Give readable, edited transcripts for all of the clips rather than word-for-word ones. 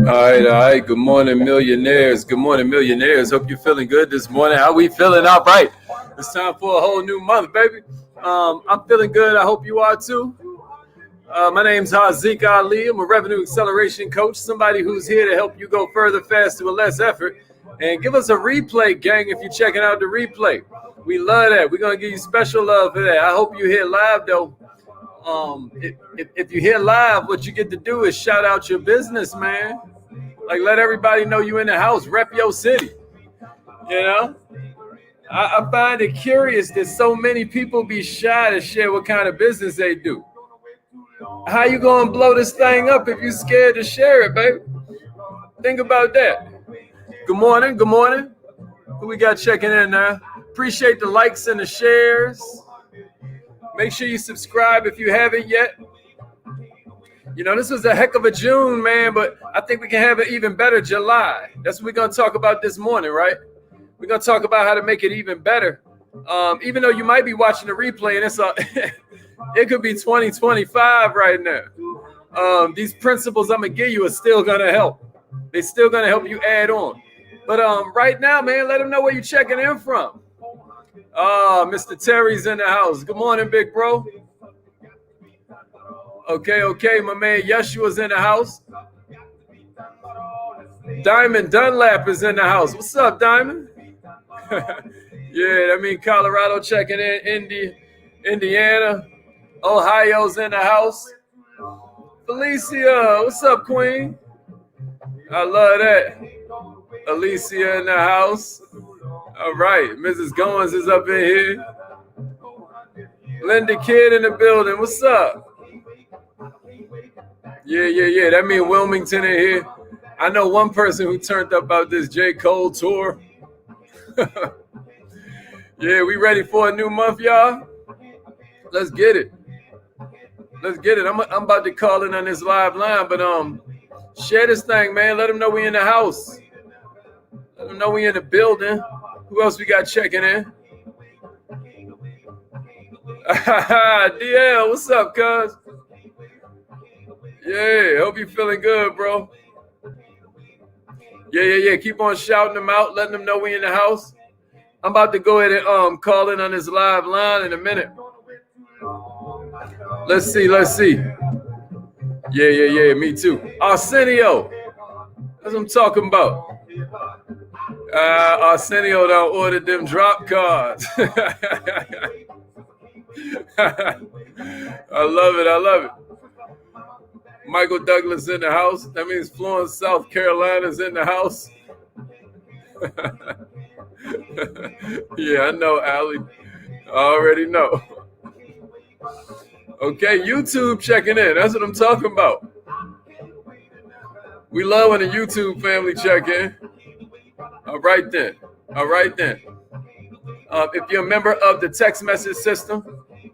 All right. Good morning, millionaires. Good morning, millionaires. Hope you're feeling good this morning. How we feeling? All right. It's time for a whole new month, baby. I'm feeling good. I hope you are too. My name's Haziq Ali. I'm a revenue acceleration coach, somebody who's here to help you go further, faster, with less effort. And give us a replay, gang, if you're checking out the replay. We love that. We're going to give you special love for that. I hope you're here live, though. If you're here live, what you get to do is shout out your business, man. Like, let everybody know you in the house. Rep your city. You know? I find it curious that so many people be shy to share what kind of business they do. How you gonna blow this thing up if you scared to share it, baby? Think about that. Good morning. Good morning. Who we got checking in now? Appreciate the likes and the shares. Make sure you subscribe if you haven't yet. You know, this was a heck of a June, man, but I think we can have an even better July. That's what we're going to talk about this morning, right? We're going to talk about how to make it even better. Even though you might be watching the replay and it could be 2025 right now. These principles I'm going to give you are still going to help. They're still going to help you add on. But right now, man, let them know where you're checking in from. Mr. Terry's in the house. Good morning, big bro. Okay, my man Yeshua's in the house. Diamond Dunlap is in the house. What's up, Diamond? Yeah, I mean Colorado checking in, Indiana, Ohio's in the house. Felicia, what's up, Queen? I love that. Alicia in the house. All right, Mrs. Goins is up in here. Linda Kidd in the building. What's up? Yeah. That means Wilmington in here. I know one person who turned up about this J. Cole tour. Yeah, we ready for a new month, y'all? Let's get it. I'm about to call in on this live line, but share this thing, man. Let them know we in the house. Let them know we in the building. Who else we got checking in? DL, what's up, cuz? Yeah, hope you feeling good, bro. Yeah. Keep on shouting them out, letting them know we in the house. I'm about to go ahead and call in on this live line in a minute. Let's see. Yeah, me too. Arsenio. That's what I'm talking about. Arsenio done ordered them drop cards. I love it. Michael Douglas in the house. That means Florence, South Carolina's in the house. Yeah, I know, Allie. I already know. Okay, YouTube checking in. That's what I'm talking about. We love when the YouTube family check in. All right then. If you're a member of the text message system,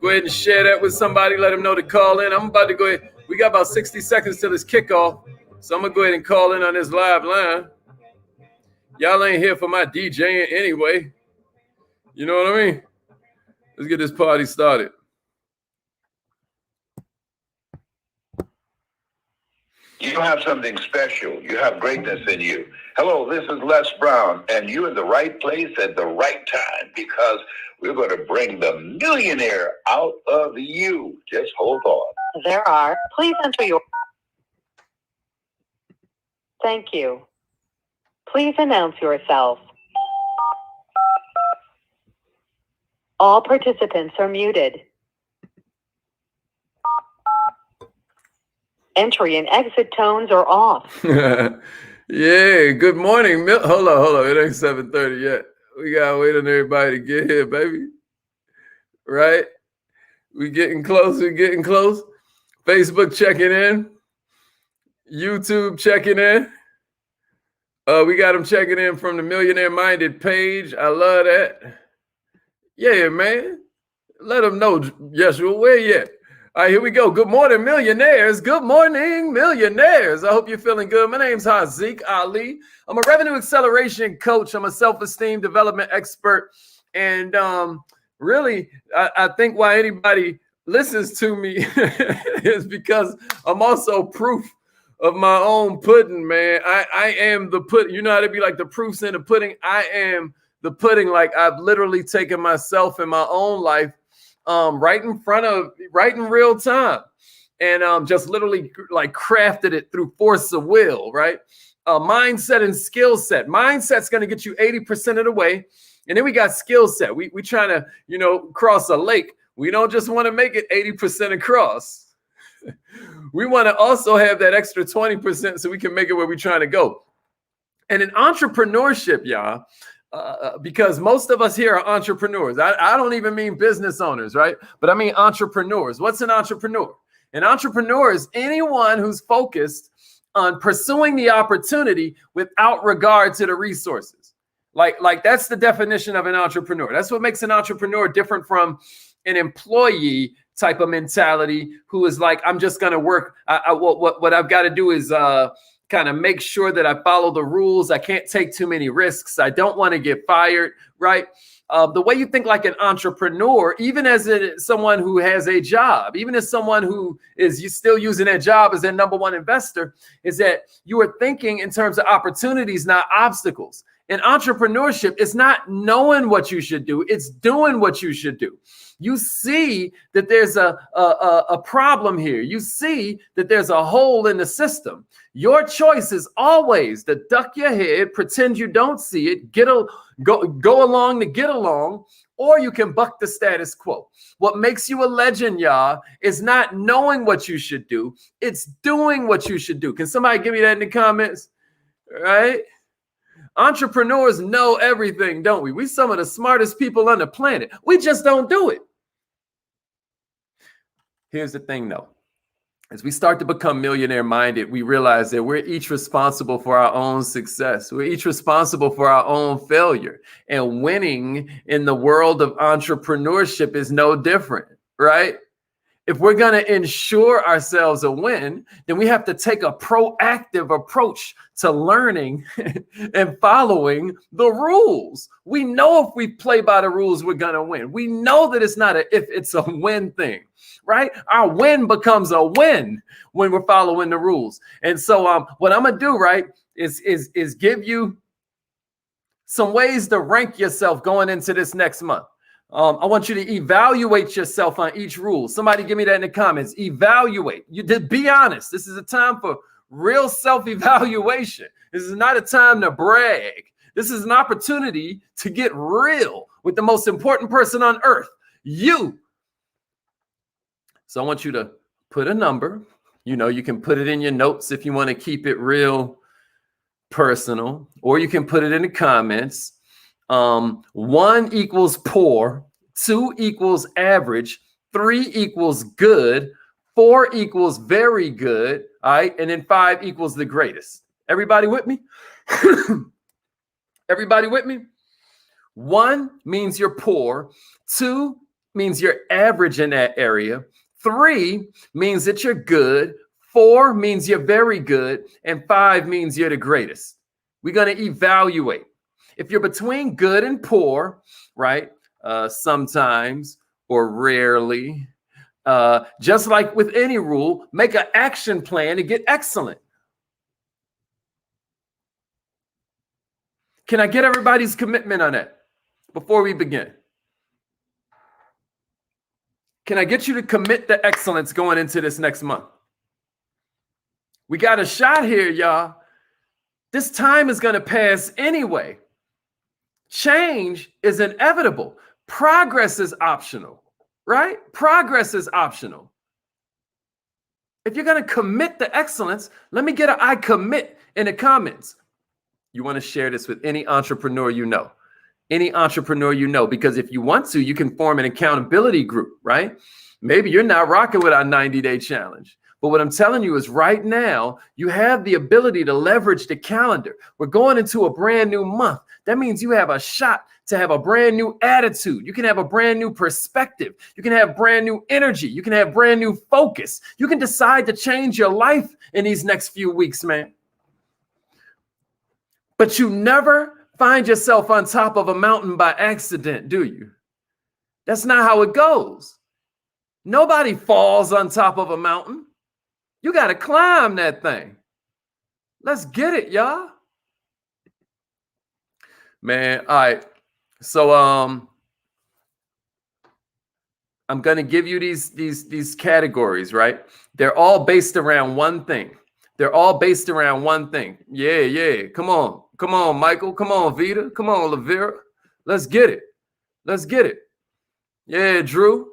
go ahead and share that with somebody. Let them know to call in. I'm about to go ahead. We got about 60 seconds till this kickoff. So I'm going to go ahead and call in on this live line. Y'all ain't here for my DJing anyway. You know what I mean? Let's get this party started. You have something special. You have greatness in you. Hello, this is Les Brown, and you're in the right place at the right time because we're going to bring the millionaire out of you. Just hold on. Please enter your... Thank you. Please announce yourself. All participants are muted. Entry and exit tones are off. Yeah, good morning. Hold on. It ain't 7:30 yet. We got to wait on everybody to get here, baby. Right? We getting close. Facebook checking in. YouTube checking in. We got them checking in from the Millionaire Minded page. I love that. Yeah, man. Let them know, Yeshua, where you at? All right, here we go. Good morning, millionaires. Good morning, millionaires. I hope you're feeling good. My name's Haziq Ali. I'm a revenue acceleration coach. I'm a self-esteem development expert. And really, I think why anybody listens to me is because I'm also proof of my own pudding, man. I am the pudding. You know how to be like the proofs in the pudding? I am the pudding. Like I've literally taken myself in my own life, right in real time. And just literally like crafted it through force of will, right? Mindset and skill set. Mindset's going to get you 80% of the way. And then we got skill set. We trying to, cross a lake. We don't just want to make it 80% across. We want to also have that extra 20% so we can make it where we're trying to go. And in entrepreneurship, y'all, because most of us here are entrepreneurs. I don't even mean business owners, right? But I mean entrepreneurs. What's an entrepreneur? An entrepreneur is anyone who's focused on pursuing the opportunity without regard to the resources. Like that's the definition of an entrepreneur. That's what makes an entrepreneur different from an employee type of mentality who is like, I'm just going to work. What I've got to do is kind of make sure that I follow the rules. I can't take too many risks. I don't want to get fired, right? The way you think like an entrepreneur, even as someone who has a job, even as someone who is still using that job as their number one investor, is that you are thinking in terms of opportunities, not obstacles. In entrepreneurship, it's not knowing what you should do, it's doing what you should do. You see that there's a problem here. You see that there's a hole in the system. Your choice is always to duck your head, pretend you don't see it, go along to get along, or you can buck the status quo. What makes you a legend, y'all, is not knowing what you should do. It's doing what you should do. Can somebody give me that in the comments? Right? Entrepreneurs know everything, don't we? We some of the smartest people on the planet. We just don't do it. Here's the thing, though. As we start to become millionaire minded, we realize that we're each responsible for our own success. We're each responsible for our own failure. And winning in the world of entrepreneurship is no different, right? If we're going to ensure ourselves a win, then we have to take a proactive approach to learning and following the rules. We know if we play by the rules, we're going to win. We know that it's not if it's a win thing, right? Our win becomes a win when we're following the rules. And so what I'm going to do, right, is give you some ways to rank yourself going into this next month. I want you to evaluate yourself on each rule. Somebody give me that in the comments. Evaluate. You did be honest. This is a time for real self-evaluation. This is not a time to brag. This is an opportunity to get real with the most important person on earth, you. So I want you to put a number. You can put it in your notes if you want to keep it real personal, or you can put it in the comments. 1 equals poor, 2 equals average, 3 equals good, 4 equals very good, all right? And then 5 equals the greatest. Everybody with me? Everybody with me? 1 means you're poor, 2 means you're average in that area, 3 means that you're good, 4 means you're very good, and 5 means you're the greatest. We're going to evaluate. If you're between good and poor, right, sometimes or rarely, just like with any rule, make an action plan to get excellent. Can I get everybody's commitment on that before we begin? Can I get you to commit to excellence going into this next month? We got a shot here, y'all. This time is going to pass anyway. Change is inevitable. Progress is optional, right? Progress is optional. If you're going to commit to excellence, let me get an I commit in the comments. You want to share this with any entrepreneur you know. Any entrepreneur you know, because if you want to, you can form an accountability group, right? Maybe you're not rocking with our 90-day challenge. But what I'm telling you is right now, you have the ability to leverage the calendar. We're going into a brand new month. That means you have a shot to have a brand new attitude. You can have a brand new perspective. You can have brand new energy. You can have brand new focus. You can decide to change your life in these next few weeks, man. But you never find yourself on top of a mountain by accident, do you? That's not how it goes. Nobody falls on top of a mountain. You got to climb that thing. Let's get it, y'all. Man, all right. So I'm gonna give you these categories, right? They're all based around one thing. They're all based around one thing. Yeah. Come on, Michael. Come on, Vita. Come on, Lavera. Let's get it. Let's get it. Yeah, Drew.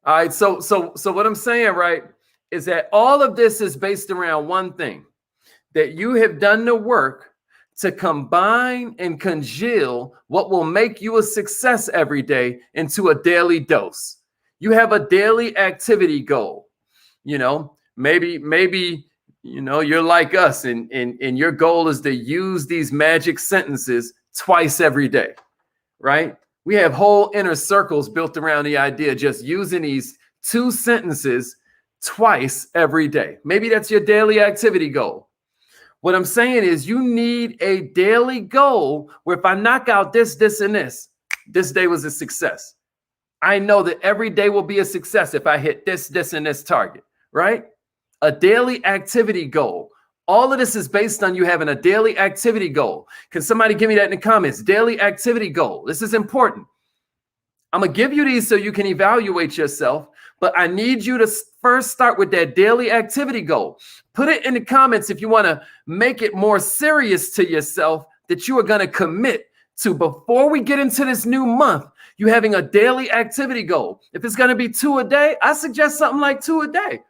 All right. So what I'm saying, right, is that all of this is based around one thing: that you have done the work to combine and congeal what will make you a success every day into a daily dose. You have a daily activity goal. Maybe you're like us, and your goal is to use these magic sentences twice every day, right? We have whole inner circles built around the idea of just using these 2 sentences twice every day. Maybe that's your daily activity goal. What I'm saying is you need a daily goal where if I knock out this, and this day was a success. I know that every day will be a success if I hit this, and this target, right? A daily activity goal. All of this is based on you having a daily activity goal. Can somebody give me that in the comments? Daily activity goal. This is important. I'm going to give you these so you can evaluate yourself, but I need you to first start with that daily activity goal. Put it in the comments if you want to make it more serious to yourself that you are going to commit to before we get into this new month. You having a daily activity goal. If it's going to be 2 a day, I suggest something like 2 a day.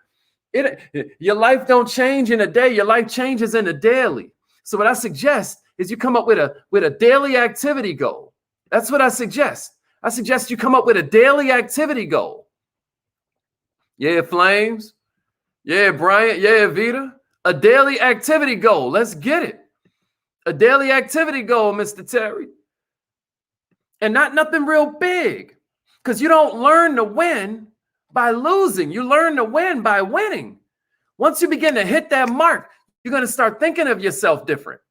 Your life don't change in a day. Your life changes in a daily. So what I suggest is you come up with a daily activity goal. That's what I suggest. I suggest you come up with a daily activity goal. Yeah, Flames. Yeah, Bryant. Yeah, Vita. A daily activity goal. Let's get it. A daily activity goal, Mr. Terry. And not nothing real big, because you don't learn to win by losing. You learn to win by winning. Once you begin to hit that mark, you're going to start thinking of yourself different.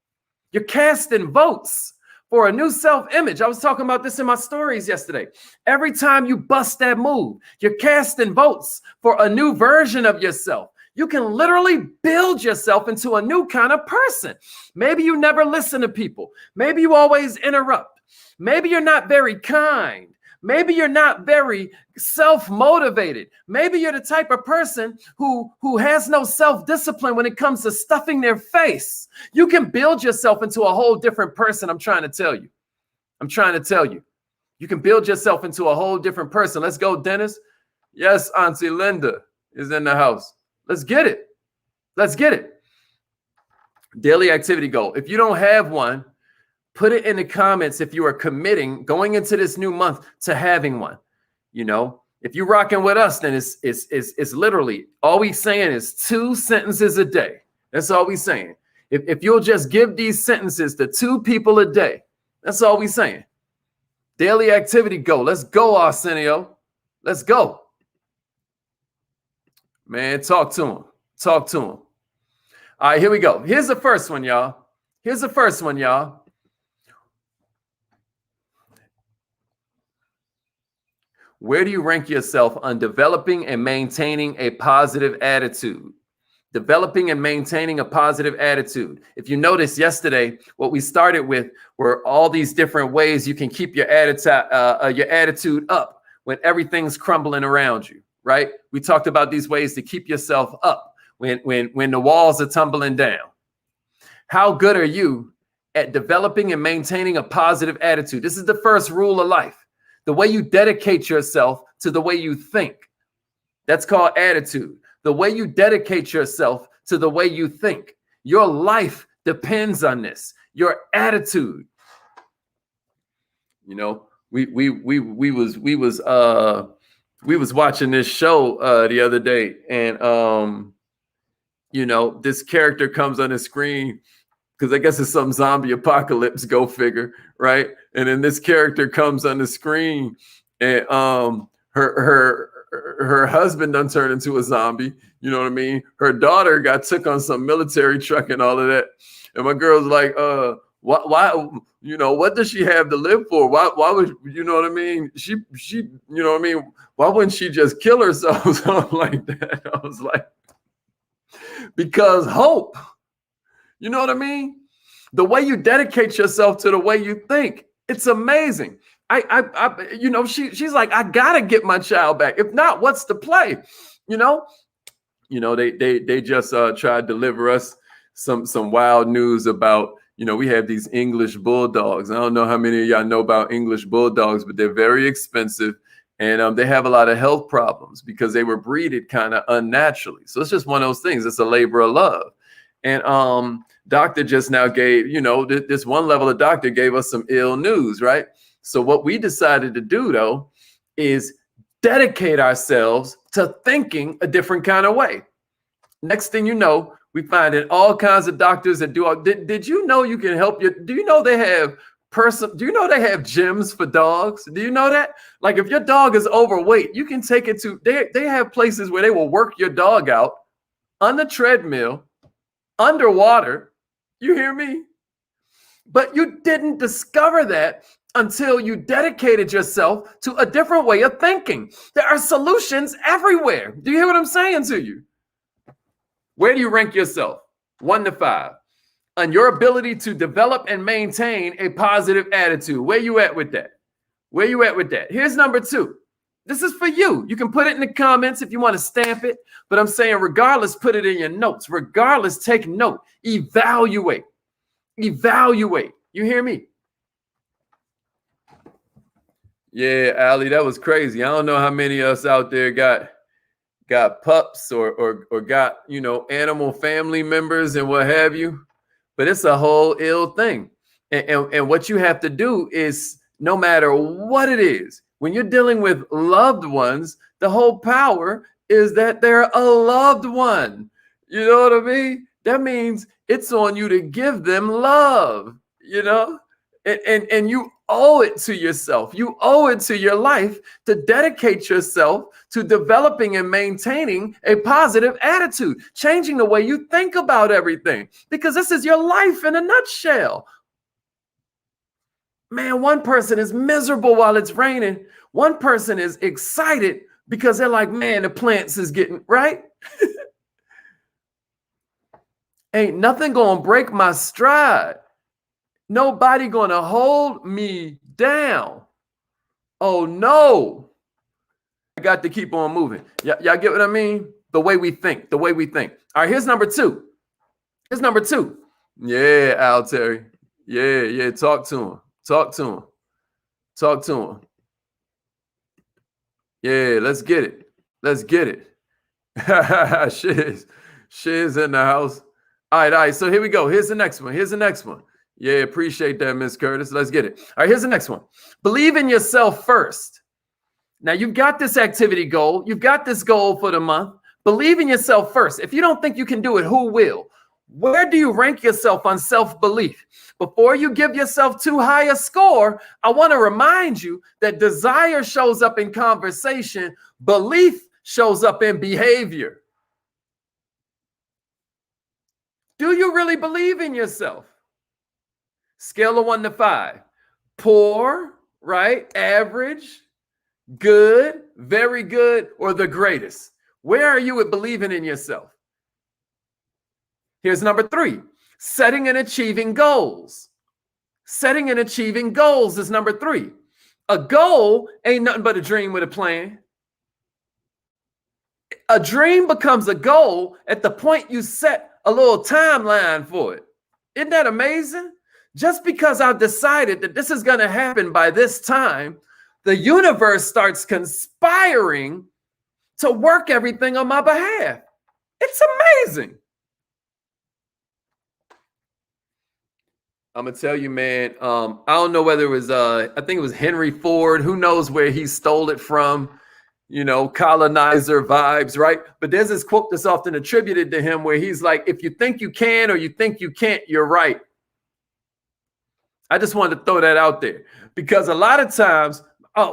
You're casting votes for a new self-image. I was talking about this in my stories yesterday. Every time you bust that move, you're casting votes for a new version of yourself. You can literally build yourself into a new kind of person. Maybe you never listen to people. Maybe you always interrupt. Maybe you're not very kind. Maybe you're not very self-motivated. Maybe you're the type of person who has no self-discipline when it comes to stuffing their face. You can build yourself into a whole different person. I'm trying to tell you. You can build yourself into a whole different person. Let's go, Dennis. Yes, Auntie Linda is in the house. Let's get it. Daily activity goal. If you don't have one, put it in the comments if you are committing going into this new month to having one. If you're rocking with us, then it's literally all we saying is 2 sentences a day. That's all we saying. If you'll just give these sentences to 2 people a day, that's all we saying. Daily activity goal. Let's go, Arsenio. Let's go. Man, talk to him. All right, here we go. Here's the first one, y'all. Where do you rank yourself on developing and maintaining a positive attitude? Developing and maintaining a positive attitude. If you noticed yesterday, what we started with were all these different ways you can keep your attitude up when everything's crumbling around you, right? We talked about these ways to keep yourself up when the walls are tumbling down. How good are you at developing and maintaining a positive attitude? This is the first rule of life. The way you dedicate yourself to the way you think. That's called attitude. The way you dedicate yourself to the way you think. Your life depends on this. Your attitude. We was watching this show the other day, and this character comes on the screen because I guess it's some zombie apocalypse, go figure, right? And then this character comes on the screen, and her husband done turned into a zombie. You know what I mean? Her daughter got took on some military truck and all of that. And my girl's like, why, what does she have to live for? Why would, you know what I mean? She, you know what I mean? Why wouldn't she just kill herself or something like that? I was like, because hope You know what I mean? The way you dedicate yourself to the way you think, it's amazing. She's like, I gotta get my child back. If not, what's the play? You know, they just tried to deliver us some wild news about, we have these English bulldogs. I don't know how many of y'all know about English bulldogs, but they're very expensive. And they have a lot of health problems because they were breeded kind of unnaturally. So it's just one of those things. It's a labor of love. And doctor just now gave, this one level of doctor gave us some ill news, right? So what we decided to do, though, is dedicate ourselves to thinking a different kind of way. Next thing you know, we find in all kinds of doctors that do. Did you know you can help your? Do you know they have gyms for dogs? Do you know that? Like if your dog is overweight, you can take it to. They have places where they will work your dog out on the treadmill, underwater. You hear me? But you didn't discover that until you dedicated yourself to a different way of thinking. There are solutions everywhere. Do you hear what I'm saying to you? Where do you rank yourself? 1 to 5. On your ability to develop and maintain a positive attitude. Where you at with that? Where you at with that? Here's number 2. This is for you. You can put it in the comments if you want to stamp it. But I'm saying regardless, put it in your notes. Regardless, take note. Evaluate. Evaluate. You hear me? Yeah, Ali, that was crazy. I don't know how many of us out there got pups or got, animal family members and what have you. But it's a whole ill thing. And what you have to do is, no matter what it is, when you're dealing with loved ones, the whole power is that they're a loved one. You know what I mean? That means it's on you to give them love, and you owe it to yourself. You owe it to your life to dedicate yourself to developing and maintaining a positive attitude, changing the way you think about everything, because this is your life in a nutshell. Man, one person is miserable while it's raining. One person is excited because they're like, man, the plants is getting right. Ain't nothing gonna break my stride. Nobody gonna hold me down. Oh no. I got to keep on moving. Y'all get what I mean? The way we think. All right, here's number 2. Yeah, Al Terry. Yeah. Talk to him. Yeah, let's get it. Shiz in the house. All right. So here we go. Here's the next one. Yeah, appreciate that, Miss Curtis. Let's get it. All right, here's the next one. Believe in yourself first. Now, you've got this activity goal. You've got this goal for the month. Believe in yourself first. If you don't think you can do it, who will? Where do you rank yourself on self-belief? Before you give yourself too high a score, I want to remind you that desire shows up in conversation. Belief shows up in behavior. Do you really believe in yourself? Scale of 1 to 5. Poor, right? Average, good, very good, or the greatest? Where are you at believing in yourself? Here's number 3. Setting and achieving goals. Setting and achieving goals is number 3. A goal ain't nothing but a dream with a plan. A dream becomes a goal at the point you set a little timeline for it. Isn't that amazing? Just because I've decided that this is going to happen by this time, the universe starts conspiring to work everything on my behalf. It's amazing. I'm going to tell you, man, I don't know whether it was, I think it was Henry Ford. Who knows where he stole it from? Colonizer vibes, right? But there's this quote that's often attributed to him where he's like, if you think you can or you think you can't, you're right. I just wanted to throw that out there because a lot of times,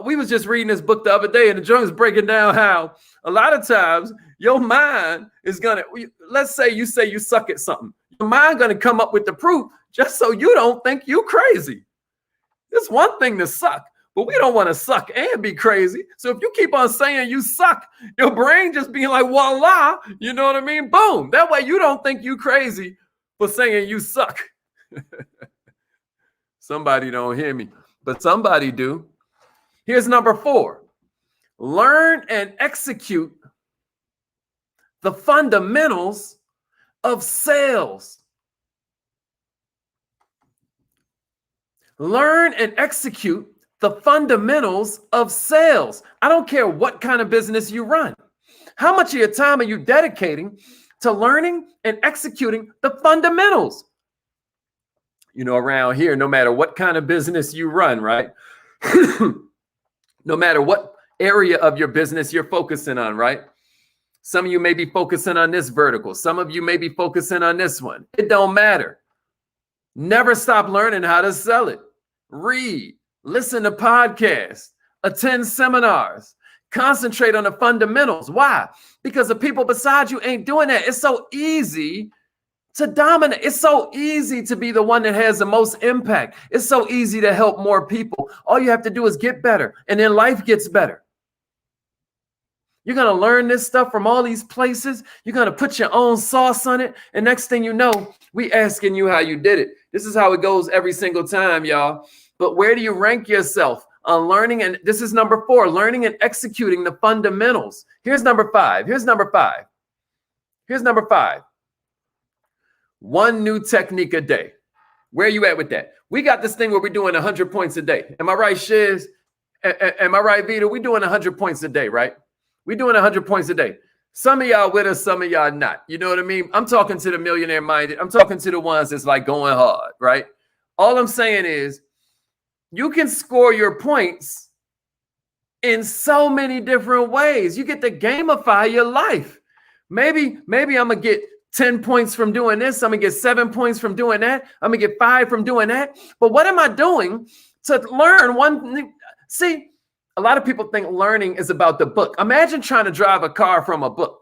we was just reading this book the other day and the joint is breaking down how a lot of times your mind is going to, let's say you suck at something. Your mind going to come up with the proof just so you don't think you crazy. It's one thing to suck, but we don't want to suck and be crazy. So if you keep on saying you suck, your brain just being like, voila, you know what I mean? Boom. That way you don't think you crazy for saying you suck. Somebody don't hear me, but somebody do. Here's number 4. Learn and execute the fundamentals of sales. Learn and execute the fundamentals of sales. I don't care what kind of business you run. How much of your time are you dedicating to learning and executing the fundamentals? You know, around here, no matter what kind of business you run, right? No matter what area of your business you're focusing on, right? Some of you may be focusing on this vertical. Some of you may be focusing on this one. It don't matter. Never stop learning how to sell it. Read, listen to podcasts, attend seminars, concentrate on the fundamentals. Why? Because the people beside you ain't doing that. It's so easy to dominate. It's so easy to be the one that has the most impact. It's so easy to help more people. All you have to do is get better, and then life gets better. You're going to learn this stuff from all these places. You're going to put your own sauce on it. And next thing you know, we asking you how you did it. This is how it goes every single time, y'all. But where do you rank yourself on learning? And this is number 4, learning and executing the fundamentals. Here's number 5. Here's number 5. Here's number 5. One new technique a day. Where are you at with that? We got this thing where we're doing 100 points a day. Am I right, Shiz? Am I right, Vita? We're doing 100 points a day, right? We're doing 100 points a day. Some of y'all with us, some of y'all not. You know what I mean? I'm talking to the millionaire minded. I'm talking to the ones that's like going hard, right? All I'm saying is you can score your points in so many different ways. You get to gamify your life. Maybe I'm going to get 10 points from doing this. I'm going to get 7 points from doing that. I'm going to get 5 from doing that. But what am I doing to learn one? See, a lot of people think learning is about the book. Imagine trying to drive a car from a book.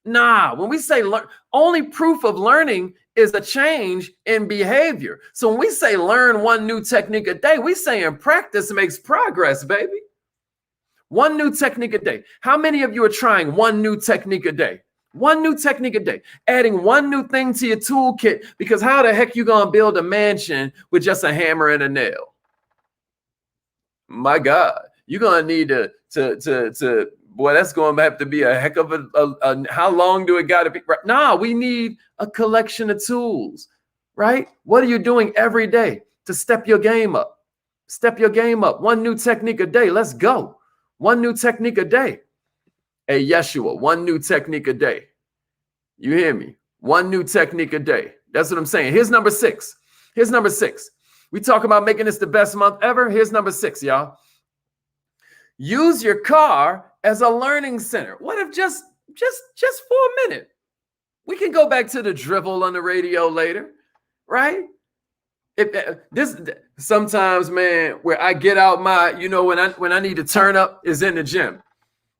Nah, when we say learn, only proof of learning is a change in behavior. So when we say learn one new technique a day, we saying practice makes progress, baby. One new technique a day. How many of you are trying one new technique a day? One new technique a day. Adding one new thing to your toolkit, because how the heck you gonna build a mansion with just a hammer and a nail? My God. You're going to need to boy, that's going to have to be a heck of a how long do it got to be? Nah, we need a collection of tools, right? What are you doing every day to step your game up? Step your game up. One new technique a day. Let's go. One new technique a day. Hey, Yeshua, one new technique a day. You hear me? One new technique a day. That's what I'm saying. Here's number 6. Here's number 6. We talk about making this the best month ever. Here's number 6, y'all. Use your car as a learning center. What if just for a minute? We can go back to the drivel on the radio later, right? This sometimes, man, where I get out my, you know, when I need to turn up is in the gym.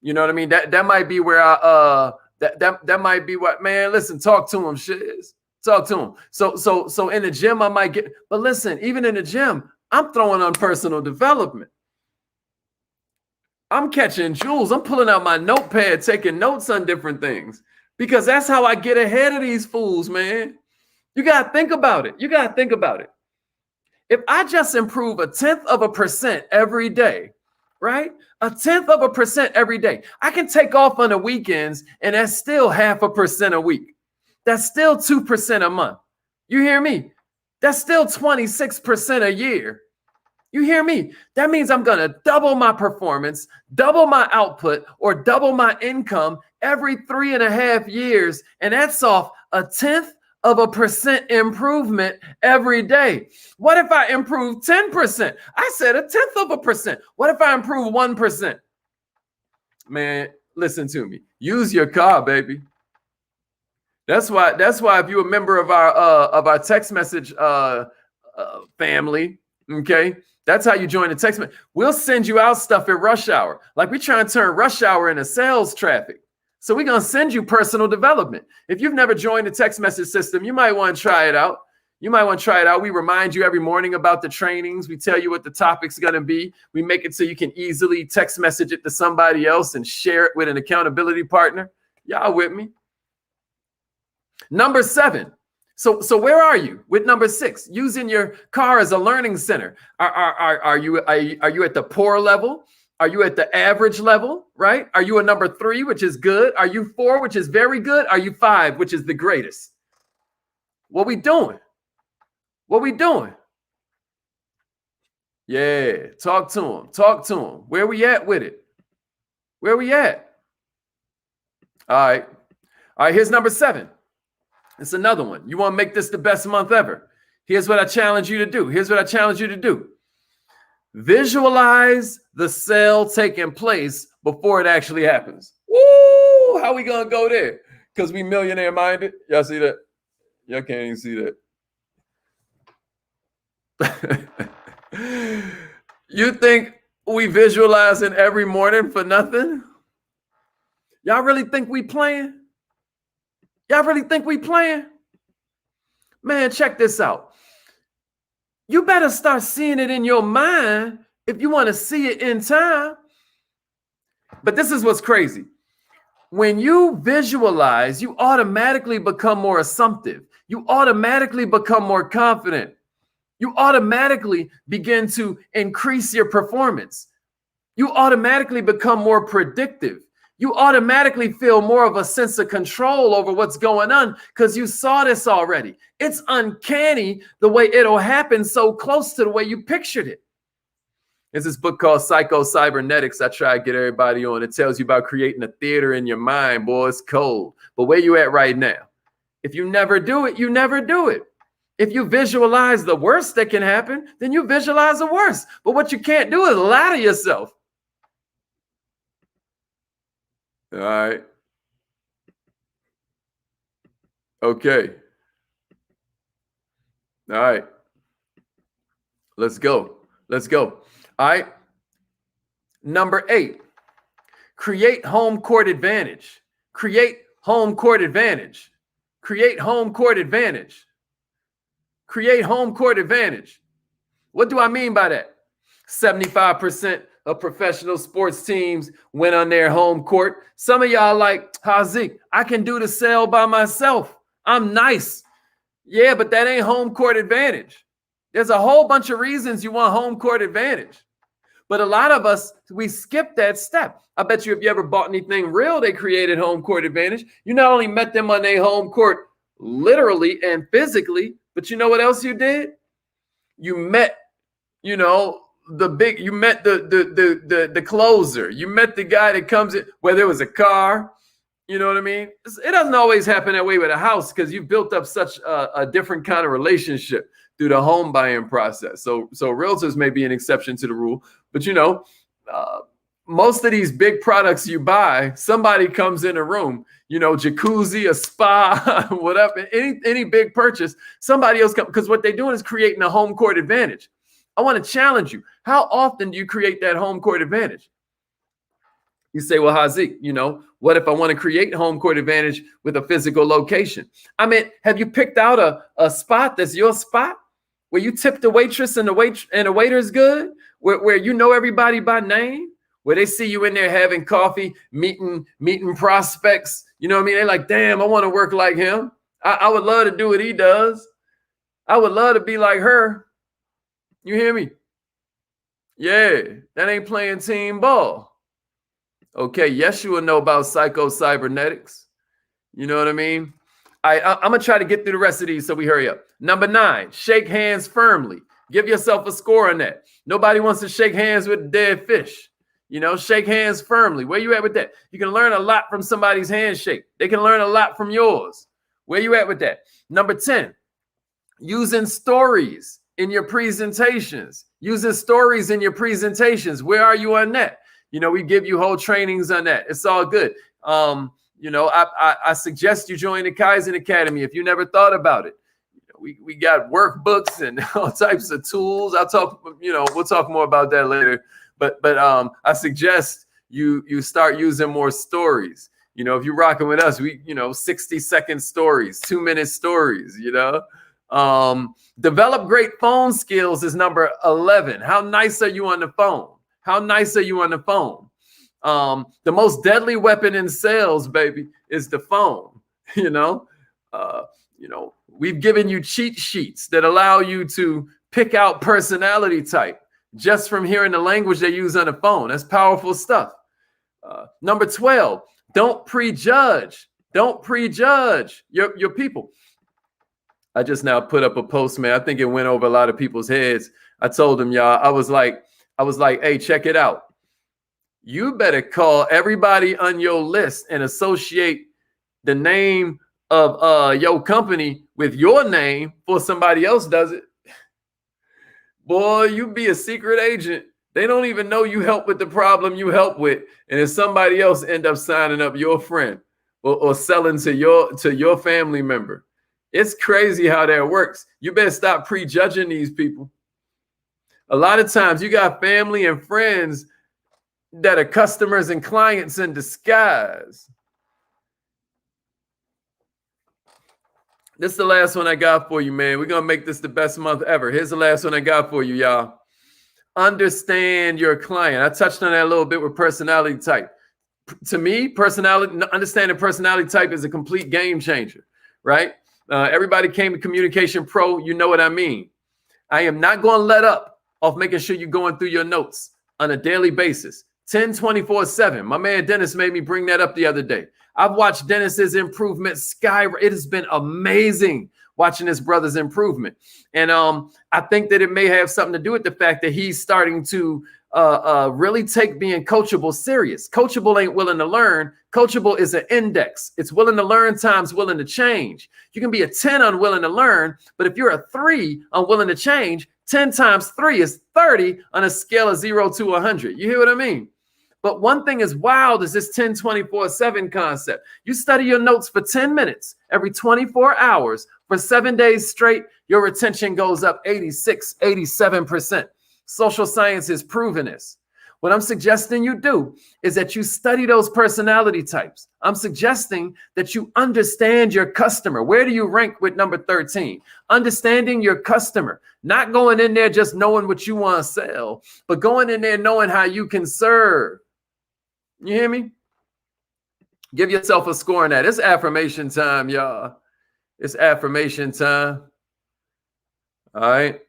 You know what I mean? That might be where that might be what, man. Listen, talk to him, shiz. Talk to him. So in the gym I might get, but listen, even in the gym, I'm throwing on personal development. I'm catching jewels. I'm pulling out my notepad, taking notes on different things, because that's how I get ahead of these fools, man. You got to think about it. You got to think about it. If I just improve 0.1% every day, right? 0.1% every day, I can take off on the weekends, and that's still 0.5% a week. That's still 2% a month. You hear me? That's still 26% a year. You hear me? That means I'm going to double my performance, double my output, or double my income every 3.5 years. And that's off 0.1% improvement every day. What if I improve 10%? I said 0.1%. What if I improve 1%? Man, listen to me. Use your car, baby. That's why if you're a member of our text message family, okay? That's how you join the text message. We'll send you out stuff at rush hour. Like we try and turn rush hour into sales traffic. So we're going to send you personal development. If you've never joined the text message system, you might want to try it out. We remind you every morning about the trainings. We tell you what the topic's going to be. We make it so you can easily text message it to somebody else and share it with an accountability partner. Y'all with me? Number 7, So where are you with number 6? Using your car as a learning center. Are you at the poor level? Are you at the average level, right? Are you a number 3, which is good? Are you 4, which is very good? Are you 5, which is the greatest? What we doing? What we doing? Yeah, talk to him. Talk to him. Where we at with it? Where we at? All right. All right, here's number 7. It's another one. You want to make this the best month ever. Here's what I challenge you to do. Here's what I challenge you to do. Visualize the sale taking place before it actually happens. Woo! How we going to go there? Because we millionaire minded. Y'all see that? Y'all can't even see that. You think we visualizing every morning for nothing? Y'all really think we playing? Y'all really think we playing? Man, check this out. You better start seeing it in your mind if you want to see it in time. But this is what's crazy. When you visualize, you automatically become more assumptive. You automatically become more confident. You automatically begin to increase your performance. You automatically become more predictive. You automatically feel more of a sense of control over what's going on because you saw this already. It's uncanny the way it'll happen so close to the way you pictured it. There's this book called Psycho-Cybernetics. I try to get everybody on. It tells you about creating a theater in your mind. Boy, it's cold. But where you at right now? If you never do it, you never do it. If you visualize the worst that can happen, then you visualize the worst. But what you can't do is lie to yourself. All right. Okay. All right. Let's go. Let's go. All right. Number 8, create home court advantage. Create home court advantage. Create home court advantage. Create home court advantage. What do I mean by that? 75% of professional sports teams win on their home court. Some of y'all like, Hazik, I can do the sale by myself. I'm nice. Yeah, but that ain't home court advantage. There's a whole bunch of reasons you want home court advantage. But a lot of us, we skip that step. I bet you if you ever bought anything real, they created home court advantage. You not only met them on their home court literally and physically, but you know what else you did? You met, you met the closer. You met the guy that comes in, whether it was a car, you know what I mean? It doesn't always happen that way with a house because you've built up such a different kind of relationship through the home buying process. So realtors may be an exception to the rule, but most of these big products you buy, somebody comes in a room, jacuzzi, a spa, whatever, any big purchase, somebody else comes, because what they're doing is creating a home court advantage. I want to challenge you. How often do you create that home court advantage? You say, well, Hazik, what if I want to create home court advantage with a physical location? I mean, have you picked out a spot that's your spot where you tip the waitress and the waiter's good, where you know everybody by name, where they see you in there having coffee, meeting prospects? You know what I mean? They're like, damn, I want to work like him. I would love to do what he does. I would love to be like her. You hear me? Yeah, that ain't playing team ball. Okay, yes, you will know about psycho-cybernetics. You know what I mean? I'm going to try to get through the rest of these so we hurry up. Number 9, shake hands firmly. Give yourself a score on that. Nobody wants to shake hands with a dead fish. Shake hands firmly. Where you at with that? You can learn a lot from somebody's handshake. They can learn a lot from yours. Where you at with that? Number 10, using stories in your presentations. Using stories in your presentations. Where are you on that? We give you whole trainings on that. It's all good. I suggest you join the Kaizen Academy if you never thought about it. We got workbooks and all types of tools. We'll talk more about that later. But I suggest you start using more stories. If you're rocking with us, 60-second stories, 2-minute stories, develop great phone skills is number 11. How nice are you on the phone? How nice are you on the phone? The most deadly weapon in sales, baby, is the phone. We've given you cheat sheets that allow you to pick out personality type just from hearing the language they use on the phone. That's powerful stuff. Number 12, don't prejudge. Don't prejudge your people. I just now put up a post, man. I think it went over a lot of people's heads. I told them, y'all, I was like, hey, check it out. You better call everybody on your list and associate the name of your company with your name before somebody else does it. Boy, you be a secret agent. They don't even know you help with the problem you help with. And if somebody else end up signing up your friend or selling to your family member, it's crazy how that works. You better stop prejudging these people. A lot of times you got family and friends that are customers and clients in disguise. This is the last one I got for you, man. We're going to make this the best month ever. Here's the last one I got for you, y'all. Understand your client. I touched on that a little bit with personality type. To me, understanding personality type is a complete game changer, right? Everybody came to Communication Pro. You know what I mean. I am not going to let up off making sure you're going through your notes on a daily basis. 10/24/7. My man Dennis made me bring that up the other day. I've watched Dennis's improvement skyrocket. It has been amazing watching his brother's improvement. And I think that it may have something to do with the fact that he's starting to really take being coachable serious. Coachable ain't willing to learn. Coachable is an index. It's willing to learn times willing to change. You can be a 10 unwilling to learn, but if you're a 3 unwilling to change, 10 times 3 is 30 on a scale of 0 to 100. You hear what I mean? But one thing is wild is this 10/24/7 concept. You study your notes for 10 minutes every 24 hours for 7 days straight, your retention goes up 86, 87%. Social science has proven this. What I'm suggesting you do is that you study those personality types. I'm suggesting that you understand your customer. Where do you rank with number 13? Understanding your customer, not going in there just knowing what you want to sell, but going in there knowing how you can serve. You hear me? Give yourself a score on that. It's affirmation time, y'all. It's affirmation time. All right.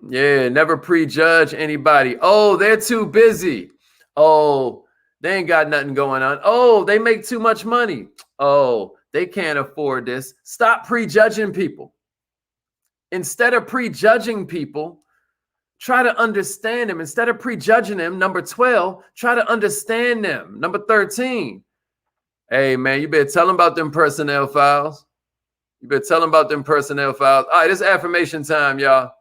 Yeah, never prejudge anybody. Oh, they're too busy. Oh, they ain't got nothing going on. Oh, they make too much money. Oh, they can't afford this. Stop prejudging people. Instead of prejudging people, try to understand them. Instead of prejudging them, number 12, try to understand them. Number 13, hey, man, you better tell them about them personnel files. You better tell them about them personnel files. All right, it's affirmation time, y'all.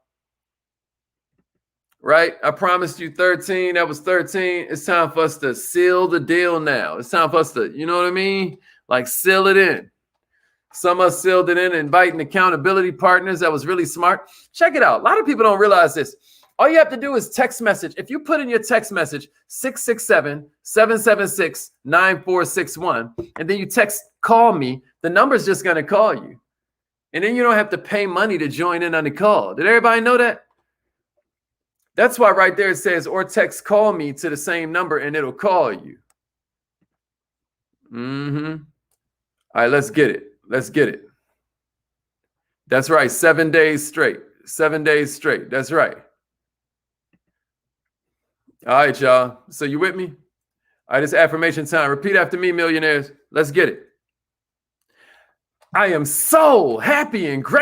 Right? I promised you 13. That was 13. It's time for us to seal the deal now. It's time for us to, you know what I mean? Like seal it in. Some of us sealed it in, inviting accountability partners. That was really smart. Check it out. A lot of people don't realize this. All you have to do is text message. If you put in your text message 667-776-9461, and then you text call me, the number's just going to call you. And then you don't have to pay money to join in on the call. Did everybody know that? That's why right there it says, or text call me to the same number and it'll call you. All right, let's get it. Let's get it. That's right. 7 days straight. 7 days straight. That's right. All right, y'all. So you with me? All right, it's affirmation time. Repeat after me, millionaires. Let's get it. I am so happy and grateful.